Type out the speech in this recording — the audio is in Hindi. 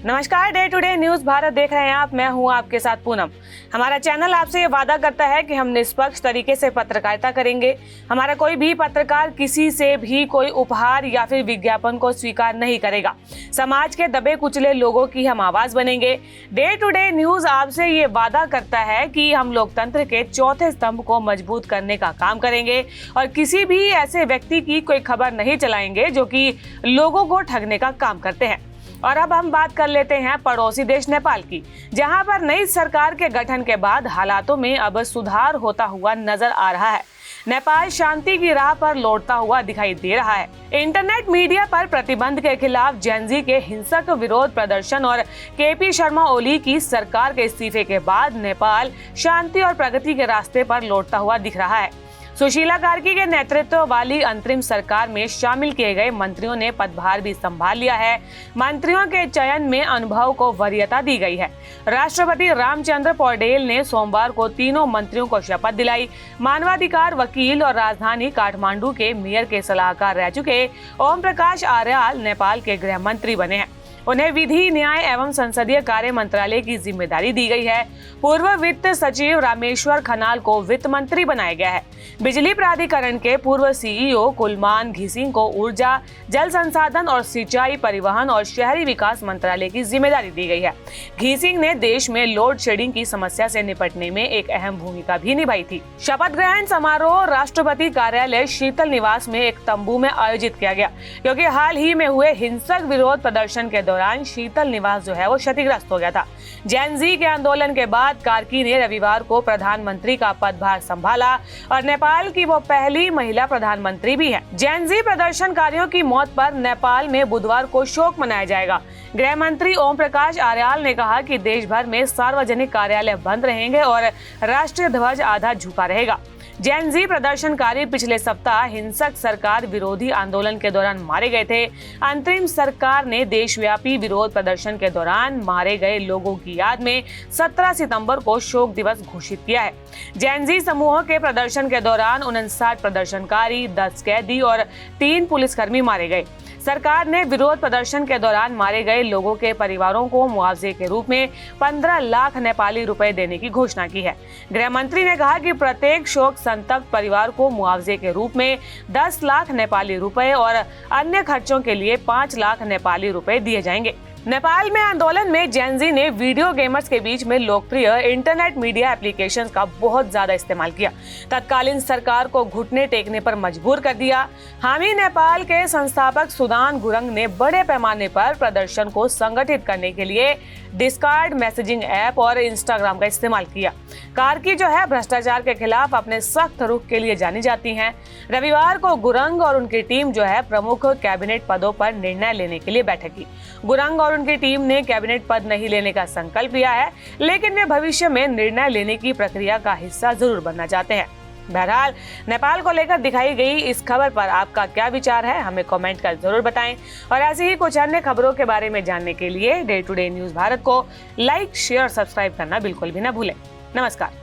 नमस्कार, day to day news Bharat देख रहे हैं आप। मैं हूं आपके साथ पूनम। हमारा चैनल आपसे ये वादा करता है कि हम निष्पक्ष तरीके से पत्रकारिता करेंगे। हमारा कोई भी पत्रकार किसी से भी कोई उपहार या फिर विज्ञापन को स्वीकार नहीं करेगा। समाज के दबे कुचले लोगों की हम आवाज बनेंगे। डे टू डे न्यूज आपसे ये वादा करता है कि हम लोकतंत्र के चौथे स्तंभ को मजबूत करने का काम करेंगे और किसी भी ऐसे व्यक्ति की कोई खबर नहीं चलाएंगे जो कि लोगों को ठगने का काम करते हैं। और अब हम बात कर लेते हैं पड़ोसी देश नेपाल की, जहां पर नई सरकार के गठन के बाद हालातों में अब सुधार होता हुआ नजर आ रहा है। नेपाल शांति की राह पर लौटता हुआ दिखाई दे रहा है। इंटरनेट मीडिया पर प्रतिबंध के खिलाफ जेनजी के हिंसक विरोध प्रदर्शन और केपी शर्मा ओली की सरकार के इस्तीफे के बाद नेपाल शांति और प्रगति के रास्ते पर लौटता हुआ दिख रहा है। सुशीला कार्की के नेतृत्व वाली अंतरिम सरकार में शामिल किए गए मंत्रियों ने पदभार भी संभाल लिया है। मंत्रियों के चयन में अनुभव को वरीयता दी गई है। राष्ट्रपति रामचंद्र पौडेल ने सोमवार को तीनों मंत्रियों को शपथ दिलाई। मानवाधिकार वकील और राजधानी काठमांडू के मेयर के सलाहकार रह चुके ओम प्रकाश आर्याल नेपाल के गृह मंत्री बने हैं। उन्हें विधि, न्याय एवं संसदीय कार्य मंत्रालय की जिम्मेदारी दी गई है। पूर्व वित्त सचिव रामेश्वर खनाल को वित्त मंत्री बनाया गया है। बिजली प्राधिकरण के पूर्व सीईओ कुलमान घिसिंग को ऊर्जा, जल संसाधन और सिंचाई, परिवहन और शहरी विकास मंत्रालय की जिम्मेदारी दी गई है। घिसिंग ने देश में लोड शेडिंग की समस्या से निपटने में एक अहम भूमिका भी निभाई थी। शपथ ग्रहण समारोह राष्ट्रपति कार्यालय शीतल निवास में एक तंबू में आयोजित किया गया, क्योंकि हाल ही में हुए हिंसक विरोध प्रदर्शन के दौरान शीतल निवास जो है वो क्षतिग्रस्त हो गया था। जेनजी के आंदोलन के बाद कार्की ने रविवार को प्रधानमंत्री का पदभार संभाला और नेपाल की वो पहली महिला प्रधानमंत्री भी है। जेनजी प्रदर्शनकारियों की मौत पर नेपाल में बुधवार को शोक मनाया जाएगा। गृह मंत्री ओम प्रकाश आर्याल ने कहा कि देश भर में सार्वजनिक कार्यालय बंद रहेंगे और राष्ट्रीय ध्वज आधा झुका रहेगा। जेनजी प्रदर्शनकारी पिछले सप्ताह हिंसक सरकार विरोधी आंदोलन के दौरान मारे गए थे। अंतरिम सरकार ने देशव्यापी विरोध प्रदर्शन के दौरान मारे गए लोगों की याद में 17 सितंबर को शोक दिवस घोषित किया है। जेनजी समूह के प्रदर्शन के दौरान 59 प्रदर्शनकारी, 10 कैदी और 3 पुलिसकर्मी मारे गए। सरकार ने विरोध प्रदर्शन के दौरान मारे गए लोगों के परिवारों को मुआवजे के रूप में 15 लाख नेपाली रुपए देने की घोषणा की है। गृह मंत्री ने कहा कि प्रत्येक शोक संतप्त परिवार को मुआवजे के रूप में 10 लाख नेपाली रुपए और अन्य खर्चों के लिए 5 लाख नेपाली रुपए दिए जाएंगे। नेपाल में आंदोलन में जेनजी ने वीडियो गेमर्स के बीच में लोकप्रिय इंटरनेट मीडिया एप्लीकेशंस का बहुत ज्यादा इस्तेमाल किया। तत्कालीन सरकार को घुटने टेकने पर मजबूर कर दिया। हामी नेपाल के संस्थापक सुदान गुरंग ने बड़े पैमाने पर प्रदर्शन को संगठित करने के लिए डिस्कॉर्ड मैसेजिंग ऐप और इंस्टाग्राम का इस्तेमाल किया। कार्की जो है भ्रष्टाचार के खिलाफ अपने सख्त रुख के लिए जानी जाती हैं। रविवार को गुरंग और उनकी टीम जो है प्रमुख कैबिनेट पदों पर निर्णय लेने के लिए बैठक की। गुरंग और उनकी टीम ने कैबिनेट पद नहीं लेने का संकल्प लिया है, लेकिन वे भविष्य में निर्णय लेने की प्रक्रिया का हिस्सा जरूर बनना चाहते हैं। बहरहाल, नेपाल को लेकर दिखाई गई इस खबर पर आपका क्या विचार है, हमें कमेंट कर जरूर बताएं। और ऐसी ही कुछ अन्य खबरों के बारे में जानने के लिए day to day news Bharat को लाइक, शेयर और सब्सक्राइब करना बिल्कुल भी ना भूलें। नमस्कार।